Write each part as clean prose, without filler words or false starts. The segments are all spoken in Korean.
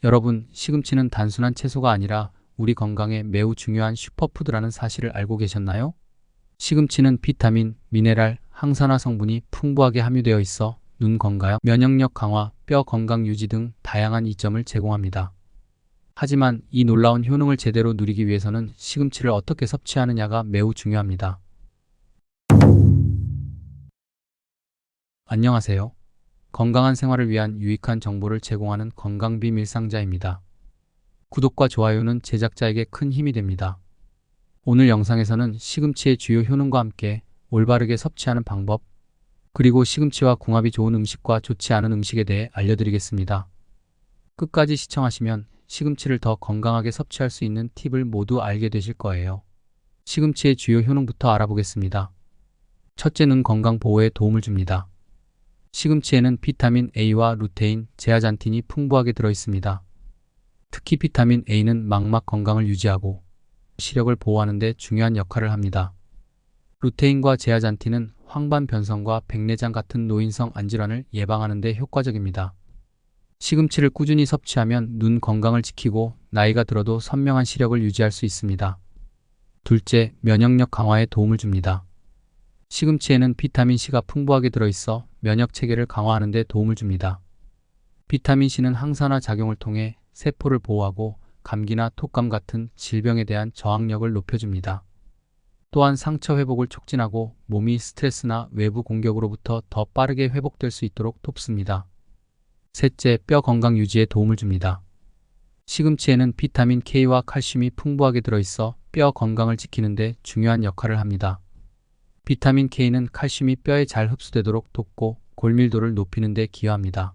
여러분, 시금치는 단순한 채소가 아니라 우리 건강에 매우 중요한 슈퍼푸드라는 사실을 알고 계셨나요? 시금치는 비타민, 미네랄, 항산화 성분이 풍부하게 함유되어 있어 눈 건강, 면역력 강화, 뼈 건강 유지 등 다양한 이점을 제공합니다. 하지만 이 놀라운 효능을 제대로 누리기 위해서는 시금치를 어떻게 섭취하느냐가 매우 중요합니다. 안녕하세요. 건강한 생활을 위한 유익한 정보를 제공하는 건강비밀상자입니다. 구독과 좋아요는 제작자에게 큰 힘이 됩니다. 오늘 영상에서는 시금치의 주요 효능과 함께 올바르게 섭취하는 방법, 그리고 시금치와 궁합이 좋은 음식과 좋지 않은 음식에 대해 알려드리겠습니다. 끝까지 시청하시면 시금치를 더 건강하게 섭취할 수 있는 팁을 모두 알게 되실 거예요. 시금치의 주요 효능부터 알아보겠습니다. 첫째는 건강 보호에 도움을 줍니다. 시금치에는 비타민 A와 루테인, 제아잔틴이 풍부하게 들어있습니다. 특히 비타민 A는 망막 건강을 유지하고 시력을 보호하는 데 중요한 역할을 합니다. 루테인과 제아잔틴은 황반 변성과 백내장 같은 노인성 안질환을 예방하는 데 효과적입니다. 시금치를 꾸준히 섭취하면 눈 건강을 지키고 나이가 들어도 선명한 시력을 유지할 수 있습니다. 둘째, 면역력 강화에 도움을 줍니다. 시금치에는 비타민C가 풍부하게 들어있어 면역 체계를 강화하는 데 도움을 줍니다. 비타민C는 항산화 작용을 통해 세포를 보호하고 감기나 톡감 같은 질병에 대한 저항력을 높여줍니다. 또한 상처 회복을 촉진하고 몸이 스트레스나 외부 공격으로부터 더 빠르게 회복될 수 있도록 돕습니다. 셋째, 뼈 건강 유지에 도움을 줍니다. 시금치에는 비타민 K와 칼슘이 풍부하게 들어있어 뼈 건강을 지키는 데 중요한 역할을 합니다. 비타민 K는 칼슘이 뼈에 잘 흡수되도록 돕고 골밀도를 높이는 데 기여합니다.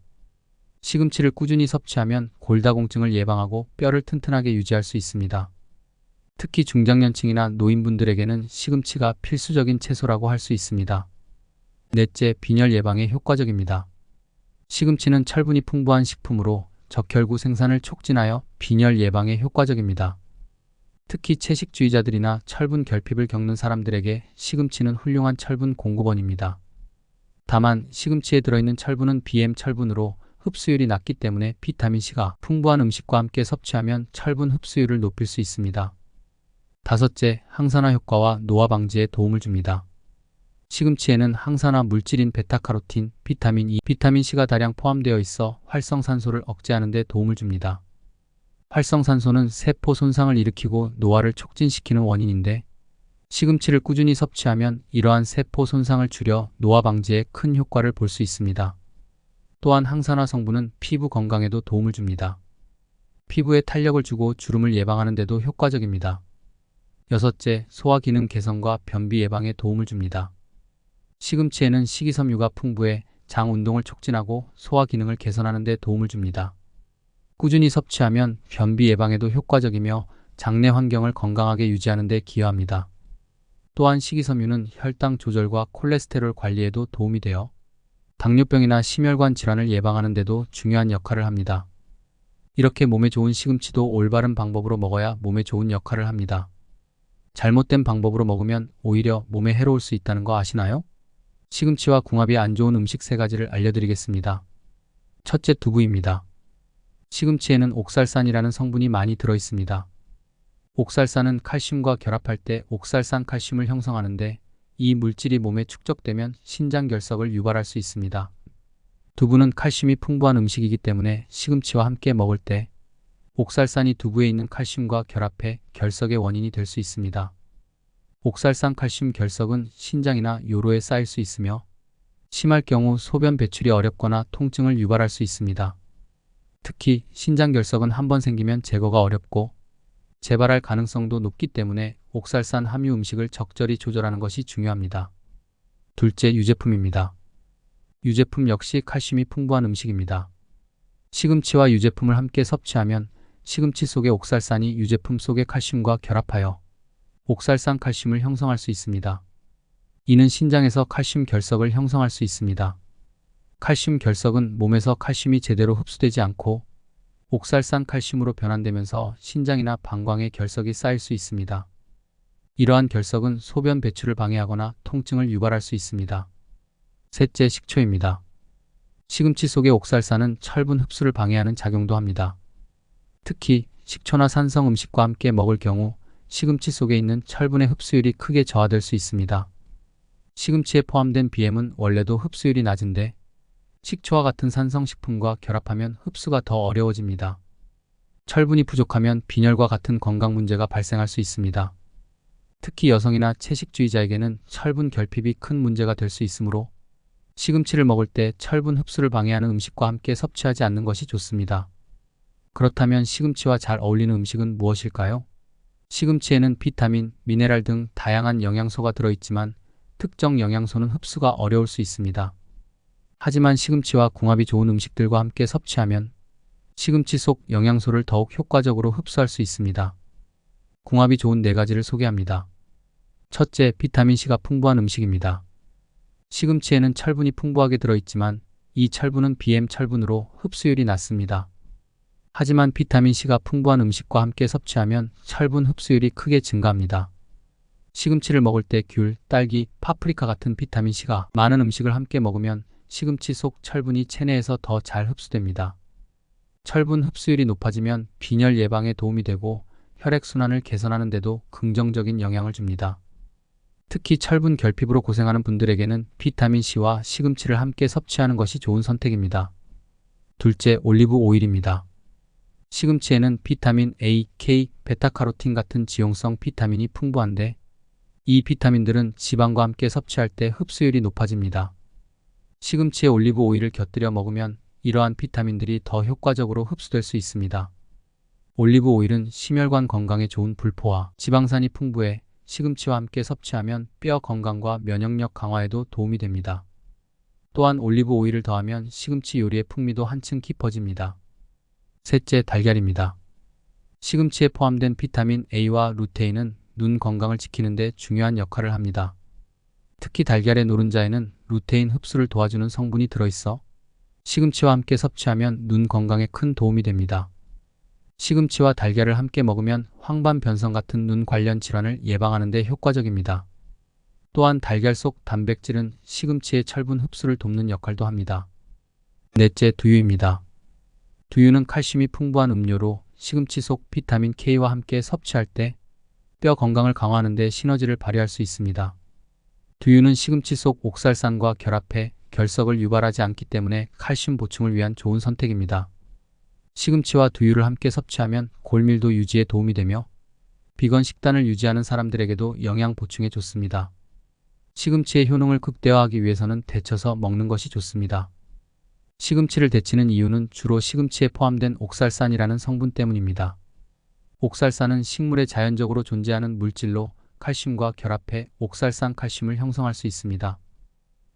시금치를 꾸준히 섭취하면 골다공증을 예방하고 뼈를 튼튼하게 유지할 수 있습니다. 특히 중장년층이나 노인분들에게는 시금치가 필수적인 채소라고 할 수 있습니다. 넷째, 빈혈 예방에 효과적입니다. 시금치는 철분이 풍부한 식품으로 적혈구 생산을 촉진하여 빈혈 예방에 효과적입니다. 특히 채식주의자들이나 철분 결핍을 겪는 사람들에게 시금치는 훌륭한 철분 공급원입니다. 다만 시금치에 들어있는 철분은 BM 철분으로 흡수율이 낮기 때문에 비타민C가 풍부한 음식과 함께 섭취하면 철분 흡수율을 높일 수 있습니다. 다섯째, 항산화 효과와 노화 방지에 도움을 줍니다. 시금치에는 항산화 물질인 베타카로틴, 비타민 E, 비타민C가 다량 포함되어 있어 활성산소를 억제하는 데 도움을 줍니다. 활성산소는 세포 손상을 일으키고 노화를 촉진시키는 원인인데 시금치를 꾸준히 섭취하면 이러한 세포 손상을 줄여 노화 방지에 큰 효과를 볼 수 있습니다. 또한 항산화 성분은 피부 건강에도 도움을 줍니다. 피부에 탄력을 주고 주름을 예방하는 데도 효과적입니다. 여섯째, 소화 기능 개선과 변비 예방에 도움을 줍니다. 시금치에는 식이섬유가 풍부해 장 운동을 촉진하고 소화 기능을 개선하는 데 도움을 줍니다. 꾸준히 섭취하면 변비 예방에도 효과적이며 장내 환경을 건강하게 유지하는 데 기여합니다. 또한 식이섬유는 혈당 조절과 콜레스테롤 관리에도 도움이 되어 당뇨병이나 심혈관 질환을 예방하는 데도 중요한 역할을 합니다. 이렇게 몸에 좋은 시금치도 올바른 방법으로 먹어야 몸에 좋은 역할을 합니다. 잘못된 방법으로 먹으면 오히려 몸에 해로울 수 있다는 거 아시나요? 시금치와 궁합이 안 좋은 음식 3가지를 알려드리겠습니다. 첫째, 두부입니다. 시금치에는 옥살산이라는 성분이 많이 들어있습니다. 옥살산은 칼슘과 결합할 때 옥살산 칼슘을 형성하는데 이 물질이 몸에 축적되면 신장 결석을 유발할 수 있습니다. 두부는 칼슘이 풍부한 음식이기 때문에 시금치와 함께 먹을 때 옥살산이 두부에 있는 칼슘과 결합해 결석의 원인이 될 수 있습니다. 옥살산 칼슘 결석은 신장이나 요로에 쌓일 수 있으며 심할 경우 소변 배출이 어렵거나 통증을 유발할 수 있습니다. 특히 신장 결석은 한번 생기면 제거가 어렵고 재발할 가능성도 높기 때문에 옥살산 함유 음식을 적절히 조절하는 것이 중요합니다. 둘째, 유제품입니다. 유제품 역시 칼슘이 풍부한 음식입니다. 시금치와 유제품을 함께 섭취하면 시금치 속의 옥살산이 유제품 속의 칼슘과 결합하여 옥살산 칼슘을 형성할 수 있습니다. 이는 신장에서 칼슘 결석을 형성할 수 있습니다. 칼슘 결석은 몸에서 칼슘이 제대로 흡수되지 않고 옥살산 칼슘으로 변환되면서 신장이나 방광에 결석이 쌓일 수 있습니다. 이러한 결석은 소변 배출을 방해하거나 통증을 유발할 수 있습니다. 셋째, 식초입니다. 시금치 속의 옥살산은 철분 흡수를 방해하는 작용도 합니다. 특히 식초나 산성 음식과 함께 먹을 경우 시금치 속에 있는 철분의 흡수율이 크게 저하될 수 있습니다. 시금치에 포함된 BM은 원래도 흡수율이 낮은데 식초와 같은 산성식품과 결합하면 흡수가 더 어려워집니다. 철분이 부족하면 빈혈과 같은 건강 문제가 발생할 수 있습니다. 특히 여성이나 채식주의자에게는 철분 결핍이 큰 문제가 될 수 있으므로 시금치를 먹을 때 철분 흡수를 방해하는 음식과 함께 섭취하지 않는 것이 좋습니다. 그렇다면 시금치와 잘 어울리는 음식은 무엇일까요? 시금치에는 비타민, 미네랄 등 다양한 영양소가 들어있지만 특정 영양소는 흡수가 어려울 수 있습니다. 하지만 시금치와 궁합이 좋은 음식들과 함께 섭취하면 시금치 속 영양소를 더욱 효과적으로 흡수할 수 있습니다. 궁합이 좋은 4가지를 소개합니다. 첫째, 비타민C가 풍부한 음식입니다. 시금치에는 철분이 풍부하게 들어있지만 이 철분은 BM 철분으로 흡수율이 낮습니다. 하지만 비타민C가 풍부한 음식과 함께 섭취하면 철분 흡수율이 크게 증가합니다. 시금치를 먹을 때 귤, 딸기, 파프리카 같은 비타민C가 많은 음식을 함께 먹으면 시금치 속 철분이 체내에서 더 잘 흡수됩니다. 철분 흡수율이 높아지면 빈혈 예방에 도움이 되고 혈액순환을 개선하는 데도 긍정적인 영향을 줍니다. 특히 철분 결핍으로 고생하는 분들에게는 비타민C와 시금치를 함께 섭취하는 것이 좋은 선택입니다. 둘째, 올리브 오일입니다. 시금치에는 비타민 A, K, 베타카로틴 같은 지용성 비타민이 풍부한데 이 비타민들은 지방과 함께 섭취할 때 흡수율이 높아집니다. 시금치에 올리브 오일을 곁들여 먹으면 이러한 비타민들이 더 효과적으로 흡수될 수 있습니다. 올리브 오일은 심혈관 건강에 좋은 불포화, 지방산이 풍부해 시금치와 함께 섭취하면 뼈 건강과 면역력 강화에도 도움이 됩니다. 또한 올리브 오일을 더하면 시금치 요리의 풍미도 한층 깊어집니다. 셋째, 달걀입니다. 시금치에 포함된 비타민 A와 루테인은 눈 건강을 지키는 데 중요한 역할을 합니다. 특히 달걀의 노른자에는 루테인 흡수를 도와주는 성분이 들어있어 시금치와 함께 섭취하면 눈 건강에 큰 도움이 됩니다. 시금치와 달걀을 함께 먹으면 황반변성 같은 눈 관련 질환을 예방하는 데 효과적입니다. 또한 달걀 속 단백질은 시금치의 철분 흡수를 돕는 역할도 합니다. 넷째, 두유입니다. 두유는 칼슘이 풍부한 음료로 시금치 속 비타민 K와 함께 섭취할 때 뼈 건강을 강화하는 데 시너지를 발휘할 수 있습니다. 두유는 시금치 속 옥살산과 결합해 결석을 유발하지 않기 때문에 칼슘 보충을 위한 좋은 선택입니다. 시금치와 두유를 함께 섭취하면 골밀도 유지에 도움이 되며 비건 식단을 유지하는 사람들에게도 영양 보충에 좋습니다. 시금치의 효능을 극대화하기 위해서는 데쳐서 먹는 것이 좋습니다. 시금치를 데치는 이유는 주로 시금치에 포함된 옥살산이라는 성분 때문입니다. 옥살산은 식물에 자연적으로 존재하는 물질로 칼슘과 결합해 옥살산 칼슘을 형성할 수 있습니다.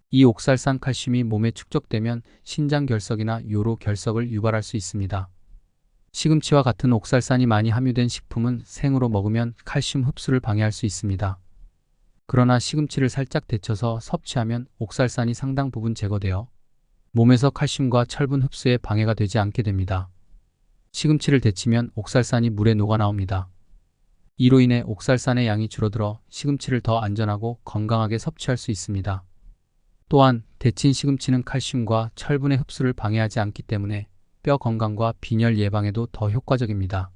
이 옥살산 칼슘이 몸에 축적되면 신장 결석이나 요로 결석을 유발할 수 있습니다. 시금치와 같은 옥살산이 많이 함유된 식품은 생으로 먹으면 칼슘 흡수를 방해할 수 있습니다. 그러나 시금치를 살짝 데쳐서 섭취하면 옥살산이 상당 부분 제거되어 몸에서 칼슘과 철분 흡수에 방해가 되지 않게 됩니다. 시금치를 데치면 옥살산이 물에 녹아 나옵니다. 이로 인해 옥살산의 양이 줄어들어 시금치를 더 안전하고 건강하게 섭취할 수 있습니다. 또한 데친 시금치는 칼슘과 철분의 흡수를 방해하지 않기 때문에 뼈 건강과 빈혈 예방에도 더 효과적입니다.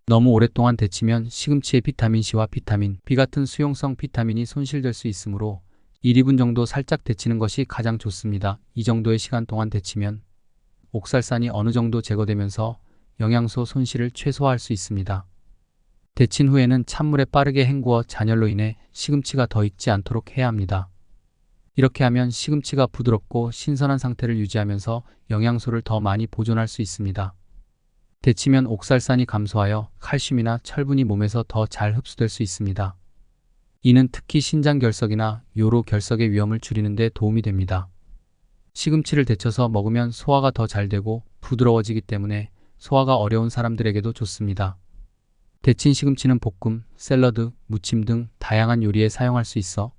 너무 오랫동안 데치면 시금치의 비타민C와 비타민 B 같은 수용성 비타민이 손실될 수 있으므로 1~2분 정도 살짝 데치는 것이 가장 좋습니다. 이 정도의 시간 동안 데치면 옥살산이 어느 정도 제거되면서 영양소 손실을 최소화할 수 있습니다. 데친 후에는 찬물에 빠르게 헹구어 잔열로 인해 시금치가 더 익지 않도록 해야 합니다. 이렇게 하면 시금치가 부드럽고 신선한 상태를 유지하면서 영양소를 더 많이 보존할 수 있습니다. 데치면 옥살산이 감소하여 칼슘이나 철분이 몸에서 더 잘 흡수될 수 있습니다. 이는 특히 신장 결석이나 요로 결석의 위험을 줄이는 데 도움이 됩니다. 시금치를 데쳐서 먹으면 소화가 더 잘 되고 부드러워지기 때문에 소화가 어려운 사람들에게도 좋습니다. 데친 시금치는 볶음, 샐러드, 무침 등 다양한 요리에 사용할 수 있어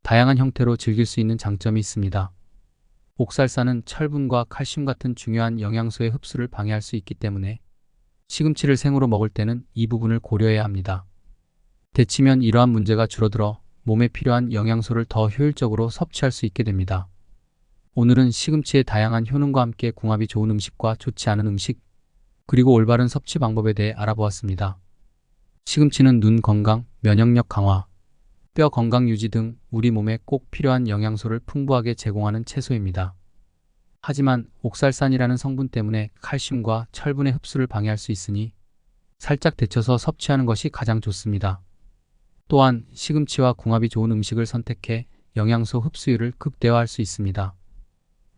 다양한 형태로 즐길 수 있는 장점이 있습니다. 옥살산은 철분과 칼슘 같은 중요한 영양소의 흡수를 방해할 수 있기 때문에 시금치를 생으로 먹을 때는 이 부분을 고려해야 합니다. 데치면 이러한 문제가 줄어들어 몸에 필요한 영양소를 더 효율적으로 섭취할 수 있게 됩니다. 오늘은 시금치의 다양한 효능과 함께 궁합이 좋은 음식과 좋지 않은 음식, 그리고 올바른 섭취 방법에 대해 알아보았습니다. 시금치는 눈 건강, 면역력 강화, 뼈 건강 유지 등 우리 몸에 꼭 필요한 영양소를 풍부하게 제공하는 채소입니다. 하지만 옥살산이라는 성분 때문에 칼슘과 철분의 흡수를 방해할 수 있으니 살짝 데쳐서 섭취하는 것이 가장 좋습니다. 또한 시금치와 궁합이 좋은 음식을 선택해 영양소 흡수율을 극대화할 수 있습니다.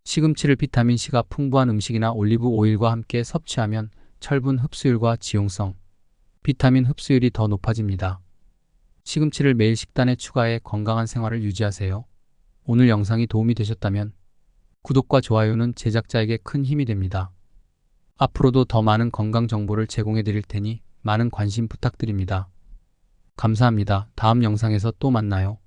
시금치를 비타민C가 풍부한 음식이나 올리브 오일과 함께 섭취하면 철분 흡수율과 지용성, 비타민 흡수율이 더 높아집니다. 시금치를 매일 식단에 추가해 건강한 생활을 유지하세요. 오늘 영상이 도움이 되셨다면 구독과 좋아요는 제작자에게 큰 힘이 됩니다. 앞으로도 더 많은 건강 정보를 제공해 드릴 테니 많은 관심 부탁드립니다. 감사합니다. 다음 영상에서 또 만나요.